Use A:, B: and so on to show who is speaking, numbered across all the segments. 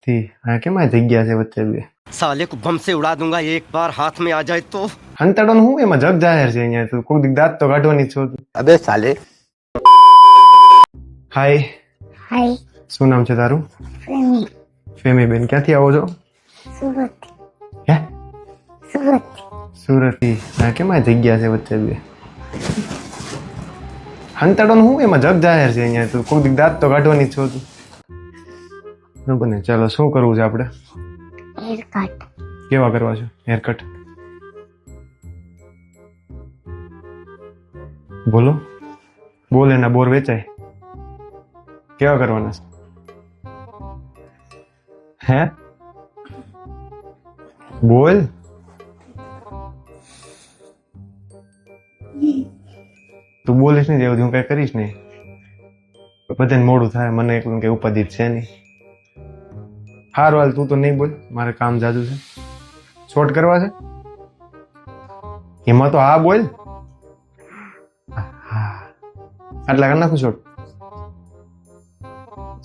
A: થી હા કેમ આ જગ્યા છે વચ્ચે બે
B: साले को बम से उड़ा दूंगा एक बार हाथ में आ जाए तो।
A: હંતાડો હું એમાં જગ જાહેર છે અહીંયા તું કોઈક દી દાંત તો કાઢવાની જ છો તું.
C: अबे साले
A: હાય
D: હાય
A: શું નામ છે તારું?
D: ફેમી
A: ફેમી બેન ક્યાંથી આવો છો?
D: સુરત
A: હે
D: સુરત
A: સુરત થી હા કેમ આ જગ્યા છે વચ્ચે બે હંતાડો હું એમાં જગ જાહેર છે અહીંયા તું કોઈક દી દાંત તો કાઢવાની જ છો તું. ન બને ચાલો શું કરવું છે આપણે?
D: હેર કટ
A: કેવા કરવા છે હેર કટ? બોલો બોલ એના બોર વેચાય કેવા કરવાના છે? હે બોલ તું બોલીશ નહીં જેવું હું કઈ કરીશ નહીં બધાને મોડું થાય મને એકલું કઈ ઉપાધિ જ છે નહીં. હારું હાલ તું તો નહીં બોલ મારે કામ જાજુ છે. શોર્ટ કરવા છે એમાં તો હા બોલ. હા આટલા કરી નાખું શોર્ટ.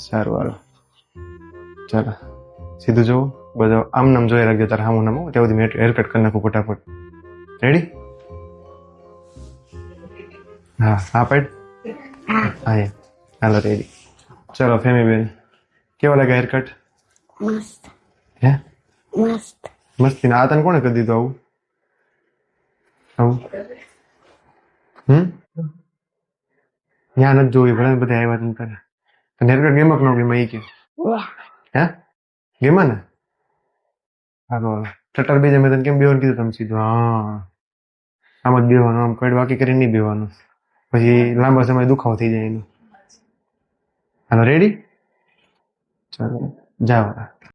A: સારું હાલો ચાલો સીધું જોવું બધો આમ નામ જોઈ રાખજો તારે હામું નામ ત્યાં સુધી મેં હેર કટ કરી નાખું ફટાફટ. રેડી? હા હા પેટ હા એ હાલો રેડી. ચલો ફેમી બેન કેવા લાગે હેર કટ?
D: મસ્ત
A: હે
D: મસ્ત
A: મસ્તી ના આ તને કોણે કરી દીધું આવું આવું ત્યાં નથી જોયું ભલે બધા આવ્યા તને તારે તને હેર કટ ગેમક ન ગેમાં એ કે હે ગેમાં ને હાલો ટટર બીજે મેં તને કેમ બેવાનું કીધું તમે સીધું હા આમ જ બેવાનું આમ કડ વાકી કરીને નહીં બેવાનું પછી લાંબા સમય દુખાવો થઈ જાય એનું. હાલો રેડી ચાલો જાઓ.